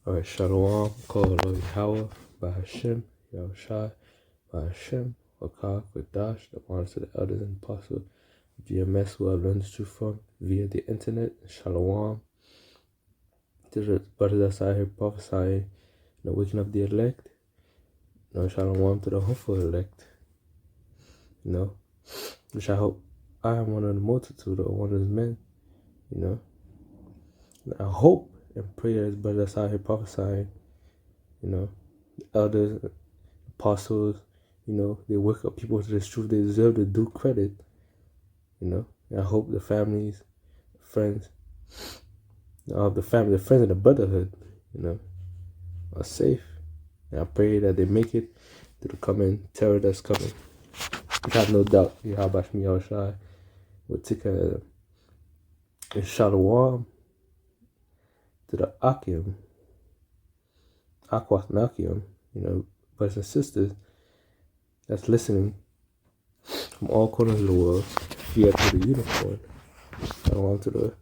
Alright, Shalom, call yahawah, bahasham, yahawashi, bahasham, wakah, gott, the honors to the elders and apostles, GMS, who I've learned the truth from via the internet. Shalom to the brothers that's out here prophesying, waking up the elect. Shalom to the hopeful elect. Which I hope I am one of the multitude or one of those men. I hope and pray that his brothers that's out here prophesying, the elders, apostles, they wake up people to this truth. They deserve the due credit, And I hope the families, friends, the friends and the brotherhood, are safe. And I pray that they make it through the coming terror that's coming. I have no doubt yahawashi will take a shalom to the Akim, Akwaknakim, brothers and sisters that's listening from all corners of the world via to the unicorn. Shalom to the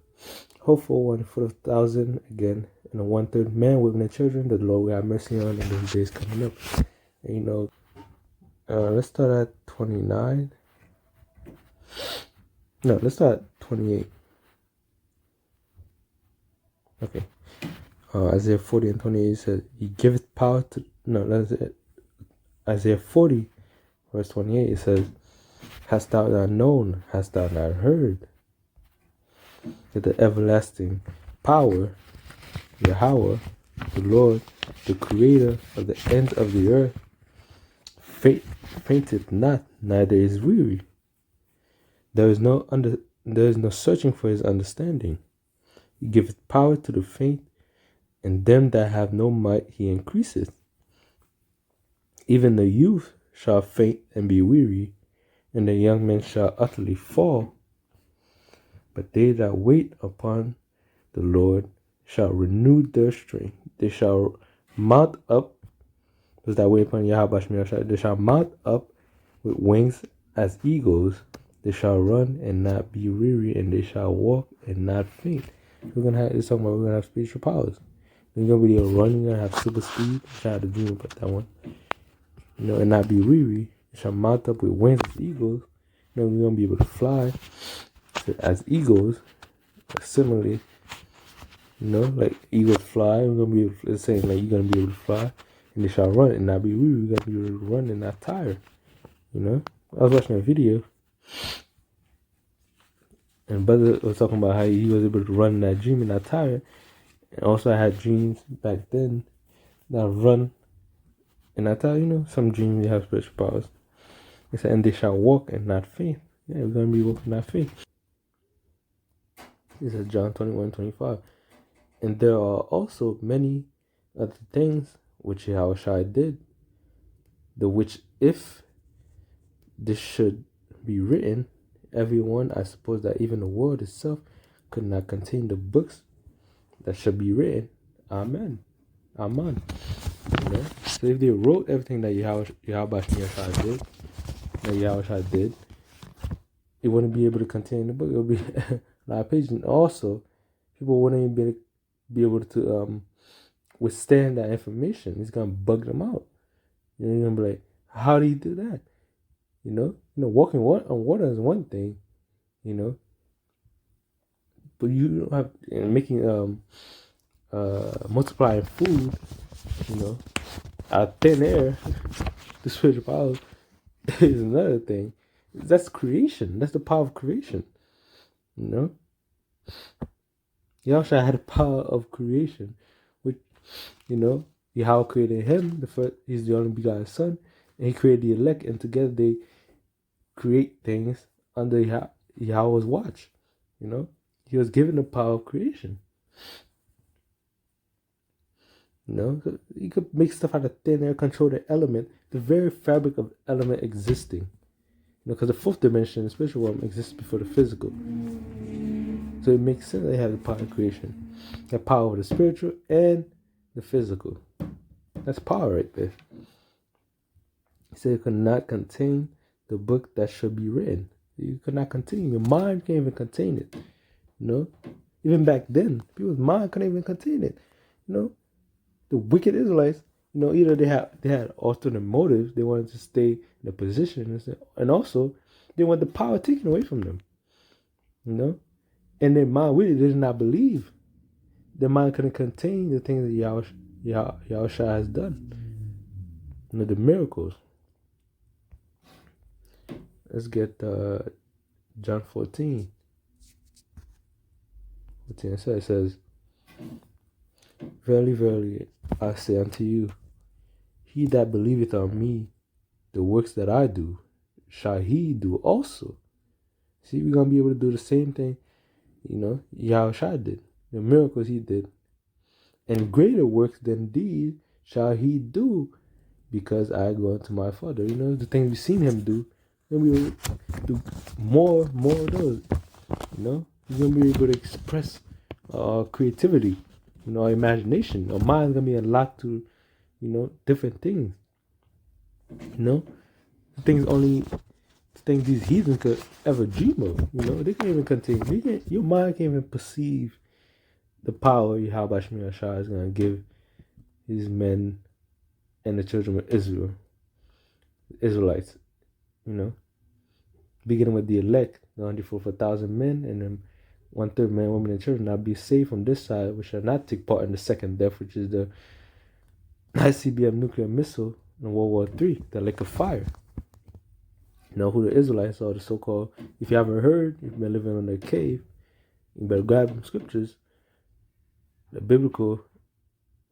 hopeful one for 1,000 again, and the 1/3 man, women, and children that the Lord will have mercy on in those days coming up. And let's start at 29. No, let's start at 28. Okay. Isaiah 40 and 28 says, He giveth power to. No, that's it. Isaiah 40, verse 28, it says, Hast thou not known, hast thou not heard, that the everlasting power, Yahawah, the Lord, the creator of the ends of the earth, fainteth not, neither is weary. There is no searching for his understanding. He giveth power to the faint, and them that have no might he increaseth. Even the youth shall faint and be weary, and the young men shall utterly fall. But they that wait upon the Lord shall renew their strength. They shall mount up. Those that wait upon Yahawah, they shall mount up with wings as eagles. They shall run and not be weary, and they shall walk and not faint. We're gonna have spiritual powers. You're gonna be able to run. You're gonna have super speed. I had a dream about that one. And not be weary. You shall mount up with wings as eagles. We're gonna be able to fly as eagles. Similarly, like eagles fly. We're gonna be able to, it's saying like you're gonna be able to fly, and they shall run and not be weary. You're gonna be able to run and not tire. I was watching a video, and brother was talking about how he was able to run in that dream and not tire. And also, I had dreams back then that I run and not tire. Some dreams you have spiritual powers. He said, and they shall walk and not faint. Yeah, we're gonna be walking and not faint. He said John 21:25. And there are also many other things which Yahawashi did, the which if this should be written, everyone, I suppose that even the world itself could not contain the books that should be written. Amen. Amen. So if they wrote everything that Yahawashi did, it wouldn't be able to contain the book. It would be a lot of pages. And also, people wouldn't even be able to withstand that information. It's gonna bug them out. You're gonna be like, how do you do that? Walking on water is one thing, but you don't have making multiplying food, out of thin air. The spiritual power is another thing. That's creation. That's the power of creation. Yahusha had the power of creation, which, Yahweh created him. He's the only begotten son, and he created the elect, and together they create things under Yahweh's watch. He was given the power of creation. He could make stuff out of thin air, control the element, the very fabric of element existing. Because the fourth dimension, the spiritual realm, exists before the physical. So it makes sense they have the power of creation. The power of the spiritual and the physical. That's power right there. He said it could not contain the book that should be written. You could not contain. Your mind can't even contain it. Even back then, people's mind couldn't even contain it. the wicked Israelites, either they had alternate motives. They wanted to stay in a position, and also they want the power taken away from them. And their mind really did not believe. Their mind couldn't contain the things that Yahawashi has done. The miracles. Let's get John 14. It says, Verily, verily, I say unto you, he that believeth on me, the works that I do, shall he do also. See, we're going to be able to do the same thing, Yahawashi did. The miracles he did. And greater works than these shall he do, because I go unto my Father. The things we've seen him do, and we will do more of those. He's going to be able to express creativity, our imagination. Our mind's going to be unlocked to, different things. Things these heathens could ever dream of. They can't even contain. Your mind can't even perceive the power Yahweh is going to give his men and the children of Israel, Israelites. Beginning with the elect, the 144,000 men, and then 1/3 men, women, and children, now be saved from this side, which shall not take part in the second death, which is the ICBM nuclear missile in World War III, the lake of fire. Who the Israelites are, the so-called, if you haven't heard, if you've been living in a cave, you better grab them scriptures. The biblical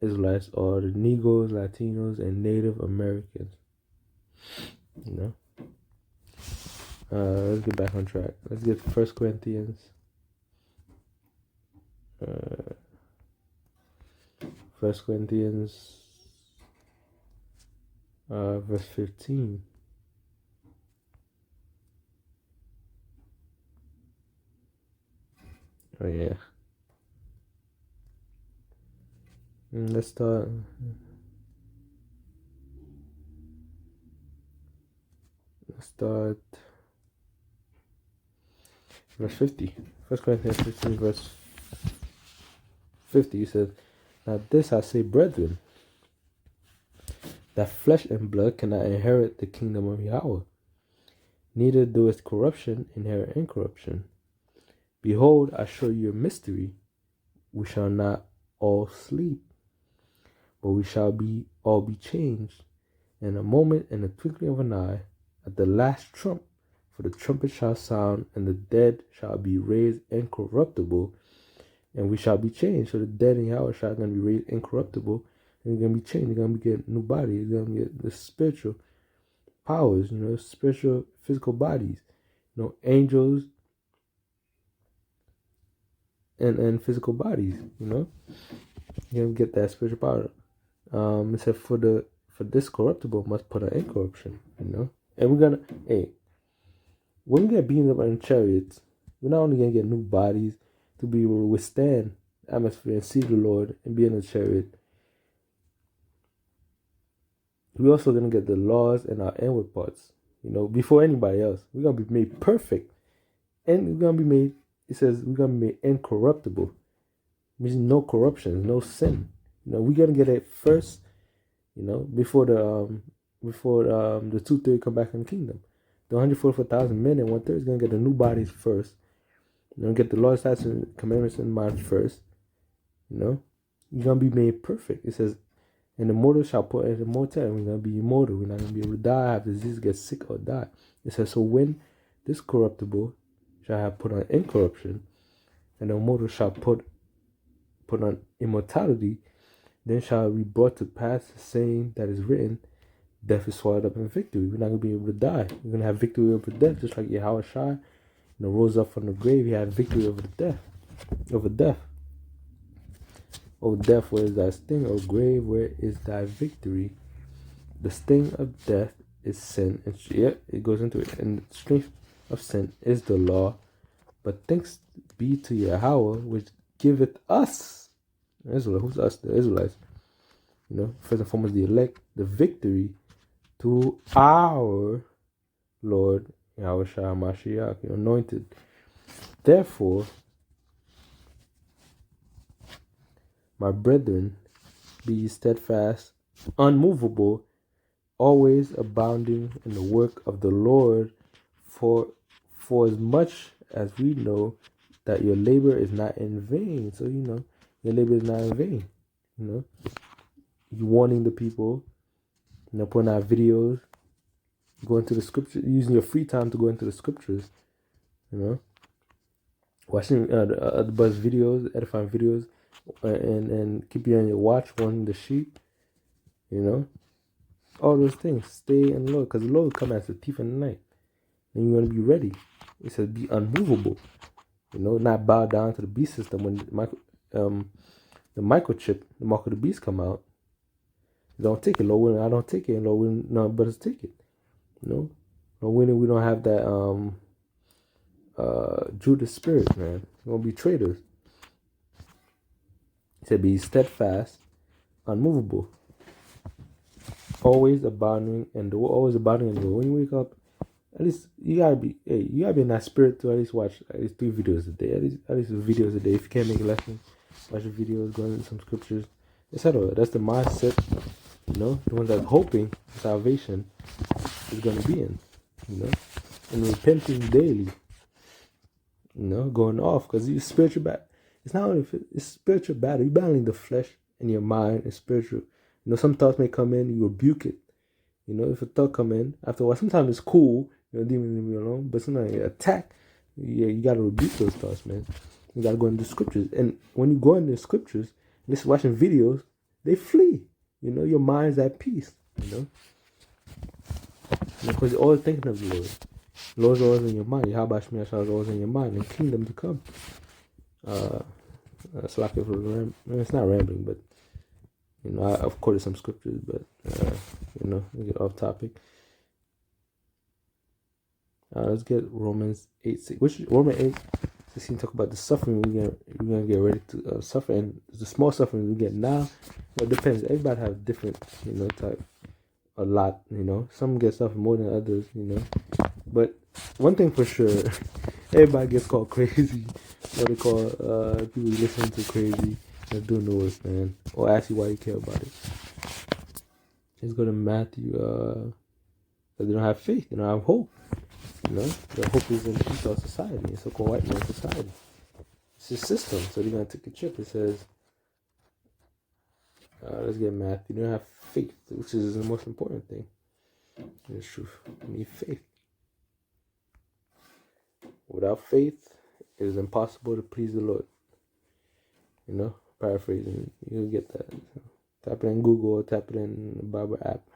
Israelites are the Negroes, Latinos, and Native Americans. Let's get back on track. Let's get 1 Corinthians. 1 Corinthians, verse 15. Oh yeah. Let's start. Verse 50. 1 Corinthians 15, verse 50. He says, Now this I say, brethren, that flesh and blood cannot inherit the kingdom of Yahweh, neither doeth corruption inherit incorruption. Behold, I show you a mystery. We shall not all sleep, but we shall all be changed in a moment, in the twinkling of an eye, at the last trump. For the trumpet shall sound, and the dead shall be raised incorruptible, and we shall be changed. So the dead in Yahweh are going to be raised incorruptible, and they're going to be changed. They're going to get new bodies. They're going to get the spiritual powers, spiritual, physical bodies, angels and physical bodies, You're going to get that spiritual power. It said, for this corruptible must put on incorruption, And we're going to, when we get beamed up in chariots, we're not only going to get new bodies to be able to withstand the atmosphere and see the Lord and be in a chariot, we're also going to get the laws in our inward parts, before anybody else. We're going to be made perfect. And we're going to be made, it says, we're going to be made incorruptible. Means no corruption, no sin. We're going to get it first, before the 2/3 come back in the kingdom. The 144,000 men and 1/3 is going to get the new bodies first. Get the Lord's statutes and commandments in mind first. You're going to be made perfect. It says, and the mortal shall put in immortal, and we're going to be immortal. We're not going to be able to die, have disease, get sick, or die. It says, so when this corruptible shall have put on incorruption, and the immortal shall put on immortality, then shall be brought to pass the saying that is written, death is swallowed up in victory. We're not going to be able to die. We're going to have victory over death, just like Yahawashi, rose up from the grave. He had victory over death. O death, where is thy sting? O grave, where is thy victory? The sting of death is sin. And it goes into it. And the strength of sin is the law. But thanks be to Yahawah, which giveth us, Israel, who's us, the Israelites, first and foremost the elect, the victory to our Lord Yahawashi Mashiach, anointed. Therefore, my brethren, Be steadfast, unmovable, always abounding in the work of the Lord, for as much as we know that your labor is not in vain. So your labor is not in vain. You warning the people, putting out videos, going to the scriptures, using your free time to go into the scriptures, watching the buzz videos, edifying videos, and keep you on your watch, warning the sheep, all those things. Stay in the Lord, because the Lord will come as a thief in the night, and you want to be ready. It says be unmovable, not bow down to the beast system when the microchip, the mark of the beast come out. Don't take it, Lord. I don't take it, Lord. No, but take it. Lord, we don't have that Judas spirit, man. We won't be traitors. He said, be steadfast, unmovable, always abounding in the Lord. When you wake up, at least you gotta be in that spirit to at least watch at least 3 videos a day. At least videos a day. If you can't make a lesson, watch the videos, go into some scriptures, etc. That's the mindset, the one that's hoping salvation is gonna be in, and repenting daily, going off, because it's spiritual battle. It's not only it's spiritual battle. You're battling the flesh and your mind and spiritual. Some thoughts may come in, you rebuke it. If a thought come in, after a while, sometimes it's cool, demons leave me alone, but sometimes you attack, you gotta rebuke those thoughts, man. You gotta go into the scriptures. And when you go into the scriptures, just watching videos, they flee. Your mind's at peace, because you're always thinking of the Lord. The Lord's always in your mind. Yahawah is always in your mind, and kingdom to come. It's like it's not rambling, but I've quoted some scriptures, but we get off topic. Let's get Romans 8:6. Which Romans 8:16 talk about the suffering we're gonna get ready to suffer, and the small suffering we get now. Well, it depends. Everybody have different, type. A lot, Some get suffering more than others, But one thing for sure, everybody gets called crazy. What they call people you listen to crazy. They're doing the worst, man. Or ask you why you care about it. Let's go to Matthew. They don't have faith. They don't have hope. Their hope is in Esau society, so-called white man society. It's a system. So they're gonna take a trip. It says, let's get Matthew. They don't have faith, which is the most important thing. It's truth. You need faith. Without faith, it is impossible to please the Lord. Paraphrasing, you'll get that. So, tap it in Google, or tap it in the Bible app.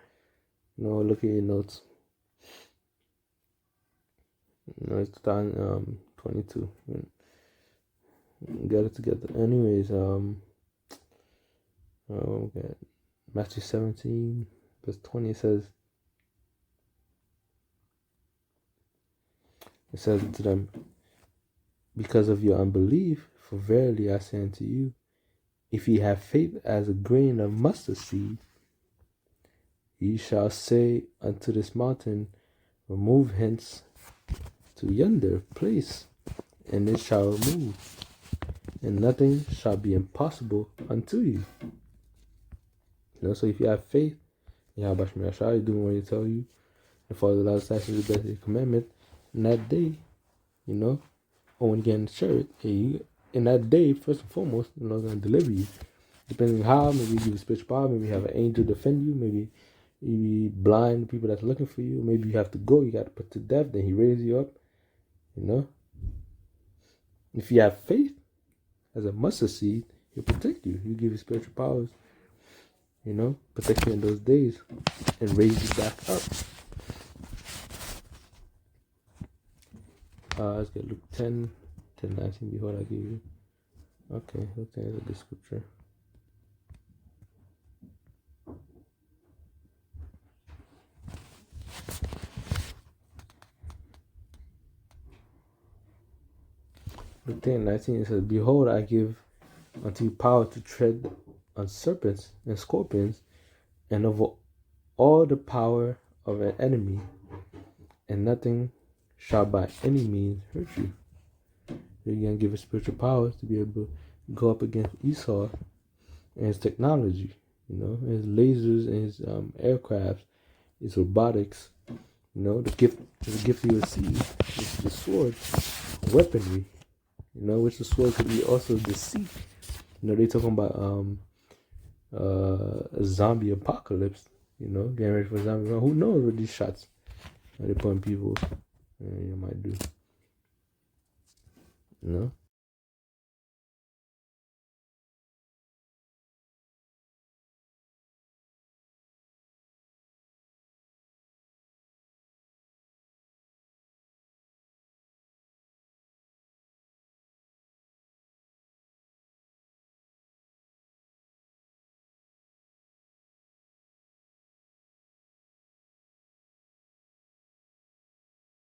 Look at your notes. It's 2022. Get it together. Anyways, okay. Matthew 17, verse 20 says, it says to them, because of your unbelief, for verily I say unto you, if ye have faith as a grain of mustard seed, ye shall say unto this mountain, remove hence to yonder place, and it shall remove, and nothing shall be impossible unto you. So if you have faith, Yahawashi, you do what he tell you, and follow the Lord's statutes, the best commandment, in that day, or when you get in the church, in that day, first and foremost, the Lord's going to deliver you. Depending on how, maybe you give you spiritual power, maybe you have an angel defend you, maybe you blind people that's looking for you, maybe you have to go, you got to put to death, then he raises you up, If you have faith as a mustard seed, he'll protect you. He'll give you spiritual powers, protect you in those days and raise you back up. Let's get Luke 10:19. Behold, I give you. Okay, Luke 10 is a good scripture. Luke 10:19 says, behold, I give unto you power to tread on serpents and scorpions, and over all the power of an enemy, and nothing shall by any means hurt you. You're going to give us spiritual powers to be able to go up against Esau and his technology, You know, his lasers and his aircraft, his robotics. You know, the gift you receive is the sword, weaponry. You know, which the sword could be also deceit. You know, they talking about a zombie apocalypse. You know, getting ready for a zombie. Who knows what these shots are they putting people? You might do. You know.